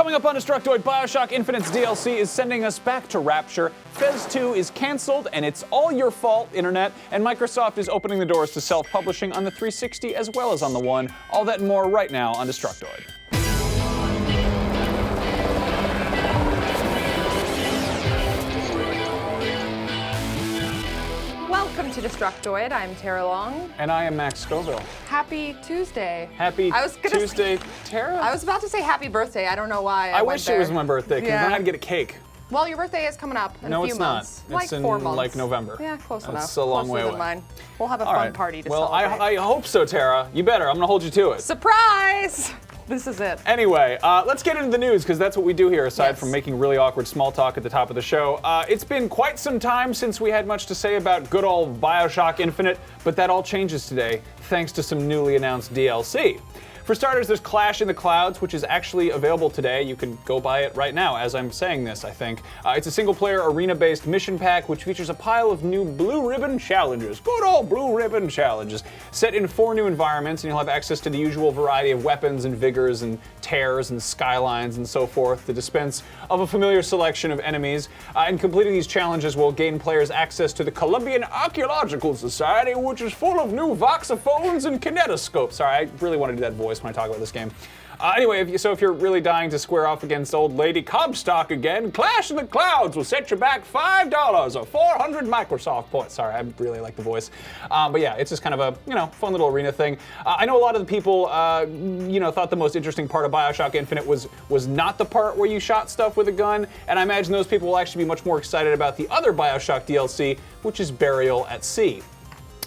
Coming up on Destructoid, BioShock Infinite's DLC is sending us back to Rapture. Fez 2 is canceled, and it's all your fault, Internet. And Microsoft is opening the doors to self-publishing on the 360 as well as on the One. All that and more right now on Destructoid. Welcome to Destructoid. I'm Tara Long. And I am Max Scoville. Happy Tuesday. Happy Tuesday, Tara? I was about to say happy birthday. I don't know why I wish it was my birthday, because then I'd get a cake. Well, your birthday is coming up in a few months. No, it's not. It's in 4 months. like November. Yeah, close enough. It's a long way away. Than mine. We'll have a fun party to celebrate. Well, I hope so, Tara. You better. I'm going to hold you to it. Surprise! This is it. Anyway, let's get into the news, because that's what we do here, aside from making really awkward small talk at the top of the show. It's been quite some time since we had much to say about good old BioShock Infinite, but that all changes today, thanks to some newly announced DLC. For starters, there's Clash in the Clouds, which is actually available today. You can go buy it right now as I'm saying this, I think. It's a single-player arena-based mission pack, which features a pile of new blue ribbon challenges. Good old blue ribbon challenges. Set in 4 new environments, and you'll have access to the usual variety of weapons and vigors and tears and skylines and so forth to dispense of a familiar selection of enemies. And completing these challenges will gain players access to the Colombian Archaeological Society, which is full of new voxophones and kinetoscopes. Sorry, I really want to do that voice when I talk about this game. Anyway, if you're really dying to square off against old Lady Comstock again, Clash in the Clouds will set you back $5 or 400 Microsoft points. Sorry, I really like the voice. But yeah, it's just kind of a, fun little arena thing. I know a lot of the people, thought the most interesting part of BioShock Infinite was not the part where you shot stuff with a gun, and I imagine those people will actually be much more excited about the other BioShock DLC, which is Burial at Sea.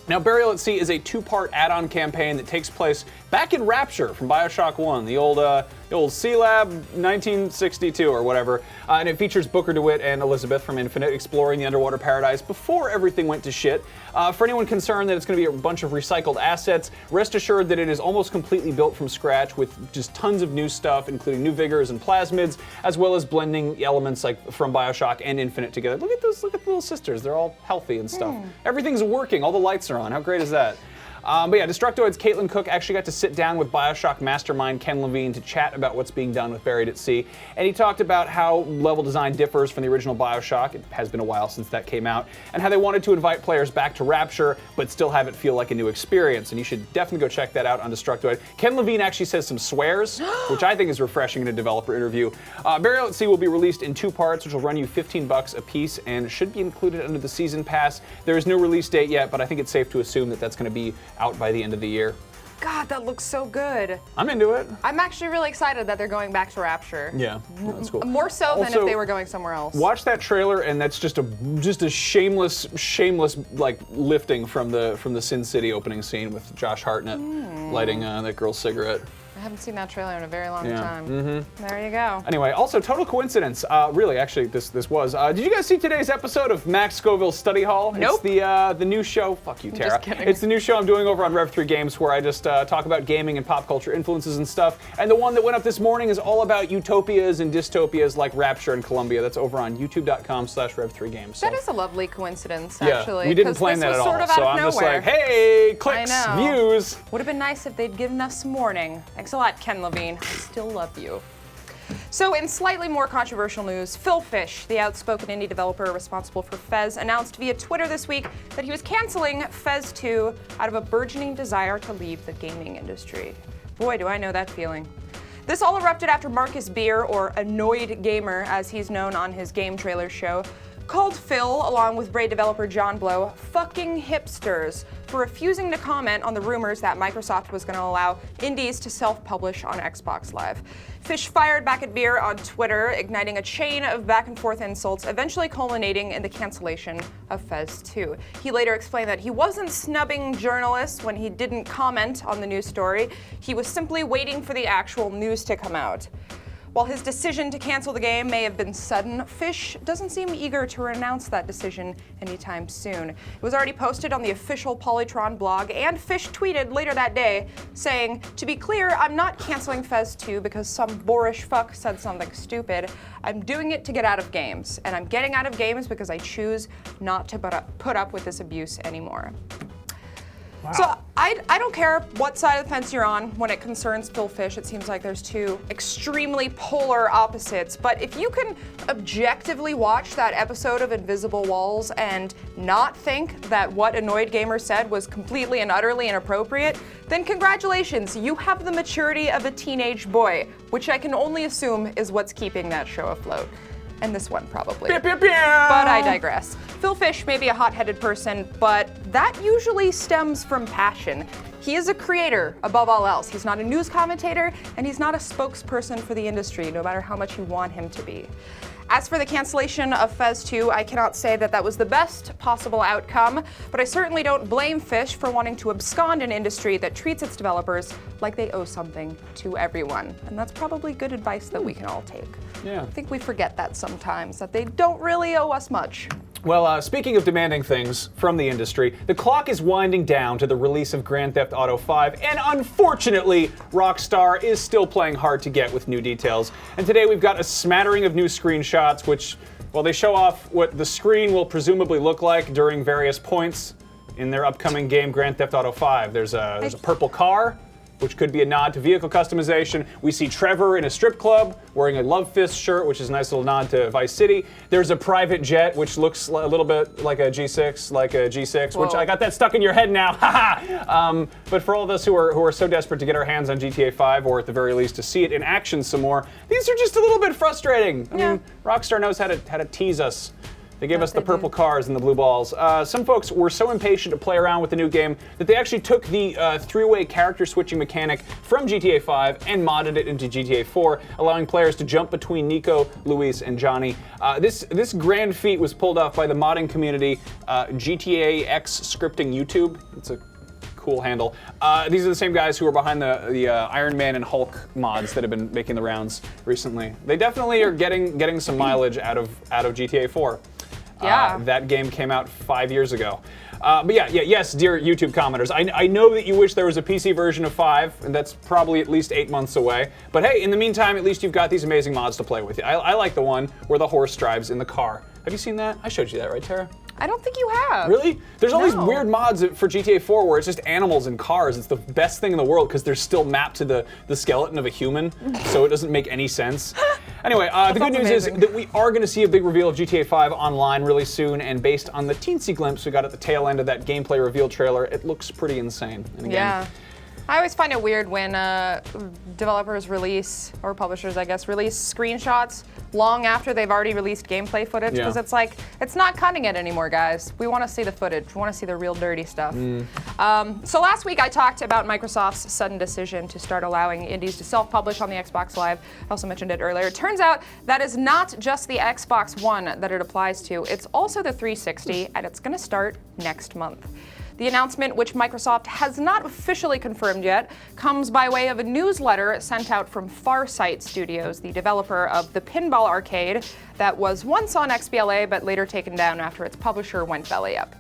Now, Burial at Sea is a 2-part add-on campaign that takes place back in Rapture from BioShock 1, the old C-Lab 1962 or whatever, and it features Booker DeWitt and Elizabeth from Infinite exploring the underwater paradise before everything went to shit. For anyone concerned that it's going to be a bunch of recycled assets, rest assured that it is almost completely built from scratch with just tons of new stuff, including new vigors and plasmids, as well as blending elements like from BioShock and Infinite together. Look at the little sisters. They're all healthy and stuff. Everything's working. All the lights are on. How great is that? But yeah, Destructoid's Caitlin Cook actually got to sit down with BioShock mastermind Ken Levine to chat about what's being done with Buried at Sea, and he talked about how level design differs from the original BioShock, it has been a while since that came out, and how they wanted to invite players back to Rapture, but still have it feel like a new experience, and you should definitely go check that out on Destructoid. Ken Levine actually says some swears, which I think is refreshing in a developer interview. Burial at Sea will be released in 2 parts, which will run you $15 a piece, and should be included under the Season Pass. There is no release date yet, but I think it's safe to assume that that's going to be out by the end of the year. God, that looks so good. I'm into it. I'm actually really excited that they're going back to Rapture. Yeah, that's cool. More so than if they were going somewhere else. Watch that trailer, and that's just a shameless like lifting from the Sin City opening scene with Josh Hartnett lighting that girl's cigarette. I haven't seen that trailer in a very long time. Mm-hmm. There you go. Anyway, also total coincidence. Really, actually, this was. Did you guys see today's episode of Max Scoville's Study Hall? Nope. It's the new show. Fuck you, Tara. Just kidding. It's the new show I'm doing over on Rev3 Games, where I just talk about gaming and pop culture influences and stuff. And the one that went up this morning is all about utopias and dystopias like Rapture and Columbia. That's over on youtube.com/Rev3Games. So. That is a lovely coincidence, actually. Yeah, we didn't plan that at all. Sort of so out I'm of just nowhere. like, hey, clicks, views. Would have been nice if they'd given us some warning. Thanks a lot, Ken Levine. I still love you. So in slightly more controversial news, Phil Fish, the outspoken indie developer responsible for Fez, announced via Twitter this week that he was canceling Fez 2 out of a burgeoning desire to leave the gaming industry. Boy, do I know that feeling. This all erupted after Marcus Beer, or Annoyed Gamer as he's known on his game trailer show, called Phil, along with Braid developer John Blow, fucking hipsters for refusing to comment on the rumors that Microsoft was going to allow indies to self-publish on Xbox Live. Fish fired back at Beer on Twitter, igniting a chain of back-and-forth insults, eventually culminating in the cancellation of Fez 2. He later explained that he wasn't snubbing journalists when he didn't comment on the news story. He was simply waiting for the actual news to come out. While his decision to cancel the game may have been sudden, Fish doesn't seem eager to renounce that decision anytime soon. It was already posted on the official Polytron blog, and Fish tweeted later that day saying, "To be clear, I'm not canceling Fez 2 because some boorish fuck said something stupid. I'm doing it to get out of games, and I'm getting out of games because I choose not to put up with this abuse anymore." Wow. So I don't care what side of the fence you're on when it concerns Phil Fish. It seems like there's two extremely polar opposites. But if you can objectively watch that episode of Invisible Walls and not think that what Annoyed Gamer said was completely and utterly inappropriate, then congratulations, you have the maturity of a teenage boy, which I can only assume is what's keeping that show afloat. And this one probably. Pew, pew, pew. But I digress. Phil Fish may be a hot-headed person, but that usually stems from passion. He is a creator above all else. He's not a news commentator, and he's not a spokesperson for the industry, no matter how much you want him to be. As for the cancellation of Fez 2, I cannot say that that was the best possible outcome, but I certainly don't blame Fish for wanting to abscond an industry that treats its developers like they owe something to everyone. And that's probably good advice that we can all take. Yeah. I think we forget that sometimes, that they don't really owe us much. Well, speaking of demanding things from the industry, the clock is winding down to the release of Grand Theft Auto 5, and unfortunately, Rockstar is still playing hard to get with new details. And today we've got a smattering of new screenshots, which, well, they show off what the screen will presumably look like during various points in their upcoming game, Grand Theft Auto 5. There's a purple car, which could be a nod to vehicle customization. We see Trevor in a strip club wearing a Love Fist shirt, which is a nice little nod to Vice City. There's a private jet, which looks a little bit like a G6, which I got that stuck in your head now, haha! But for all of us who are so desperate to get our hands on GTA 5, or at the very least to see it in action some more, these are just a little bit frustrating. I mean, Rockstar knows how to tease us. They gave us the purple cars and the blue balls. Some folks were so impatient to play around with the new game that they actually took the three-way character switching mechanic from GTA 5 and modded it into GTA 4, allowing players to jump between Nico, Luis, and Johnny. This grand feat was pulled off by the modding community, GTA X Scripting YouTube. It's a cool handle. These are the same guys who are behind the Iron Man and Hulk mods that have been making the rounds recently. They definitely are getting some mileage out of GTA 4. Yeah. That game came out 5 years ago. But yes, dear YouTube commenters, I know that you wish there was a PC version of 5, and that's probably at least 8 months away. But hey, in the meantime, at least you've got these amazing mods to play with. I like the one where the horse drives in the car. Have you seen that? I showed you that, right, Tara? I don't think you have. Really? There's all these weird mods for GTA 4 where it's just animals and cars. It's the best thing in the world because they're still mapped to the skeleton of a human, so it doesn't make any sense. Anyway, the good news is that we are going to see a big reveal of GTA 5 online really soon, and based on the teensy glimpse we got at the tail end of that gameplay reveal trailer, it looks pretty insane. And again, I always find it weird when developers release, or publishers I guess, release screenshots long after they've already released gameplay footage, because it's like, it's not cutting it anymore, guys. We want to see the footage. We want to see the real dirty stuff. So last week I talked about Microsoft's sudden decision to start allowing indies to self-publish on the Xbox Live. I also mentioned it earlier. It turns out that is not just the Xbox One that it applies to. It's also the 360, and it's going to start next month. The announcement, which Microsoft has not officially confirmed yet, comes by way of a newsletter sent out from Farsight Studios, the developer of the pinball arcade that was once on XBLA but later taken down after its publisher went belly up.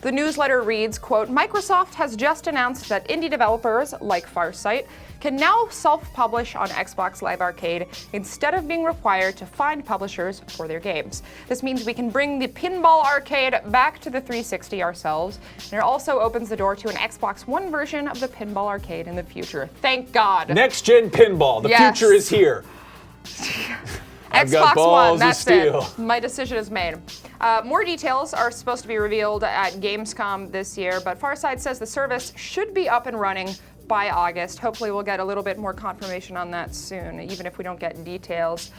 The newsletter reads, quote, Microsoft has just announced that indie developers, like Farsight, can now self-publish on Xbox Live Arcade instead of being required to find publishers for their games. This means we can bring the pinball arcade back to the 360 ourselves, and it also opens the door to an Xbox One version of the pinball arcade in the future. Thank God. Next-gen pinball. The future is here. Xbox One, that's it. My decision is made. More details are supposed to be revealed at Gamescom this year, but Farsight says the service should be up and running by August. Hopefully we'll get a little bit more confirmation on that soon, even if we don't get details.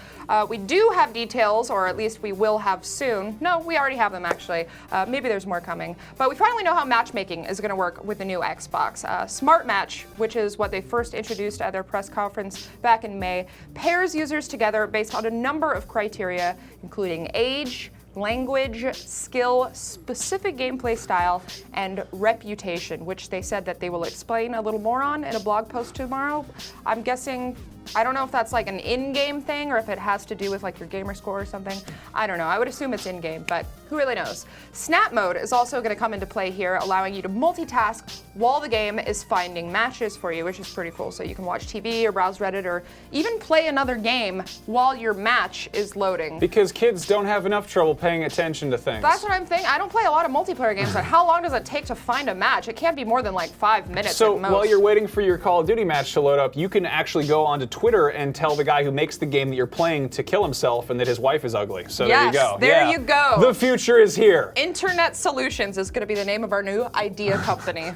We do have details, or at least we will have soon. No, we already have them actually. Maybe there's more coming. But we finally know how matchmaking is going to work with the new Xbox. Smart Match, which is what they first introduced at their press conference back in May, pairs users together based on a number of criteria, including age, language, skill, specific gameplay style, and reputation, which they said that they will explain a little more on in a blog post tomorrow. I'm guessing I don't know if that's like an in-game thing or if it has to do with like your gamer score or something. I don't know. I would assume it's in-game, but who really knows? Snap mode is also going to come into play here, allowing you to multitask while the game is finding matches for you, which is pretty cool. So you can watch TV or browse Reddit or even play another game while your match is loading. Because kids don't have enough trouble paying attention to things. That's what I'm thinking. I don't play a lot of multiplayer games, but how long does it take to find a match? It can't be more than like 5 minutes So at most. while you're waiting for your Call of Duty match to load up, you can actually go onto Twitter and tell the guy who makes the game that you're playing to kill himself and that his wife is ugly. So Yes, there you go. there you go. The future is here. Internet Solutions is going to be the name of our new idea company.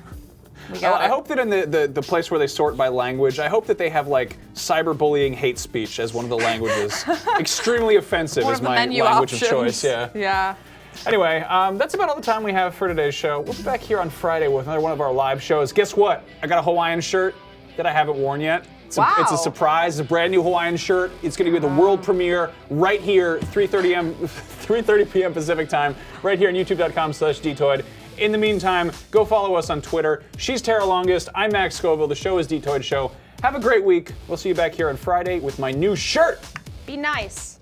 We got I it. hope that in the place where they sort by language, I hope that they have like cyberbullying hate speech as one of the languages. Extremely offensive One is of the my menu language options. of choice. Yeah. Yeah. Anyway, that's about all the time we have for today's show. We'll be back here on Friday with another one of our live shows. Guess what? I got a Hawaiian shirt that I haven't worn yet. Wow. It's a surprise. It's a brand new Hawaiian shirt. It's going to be the world premiere right here, 3:30 p.m. Pacific time, right here on youtube.com/Dtoid. In the meantime, go follow us on Twitter. She's Tara Longest. I'm Max Scoville. The show is Dtoid Show. Have a great week. We'll see you back here on Friday with my new shirt. Be nice.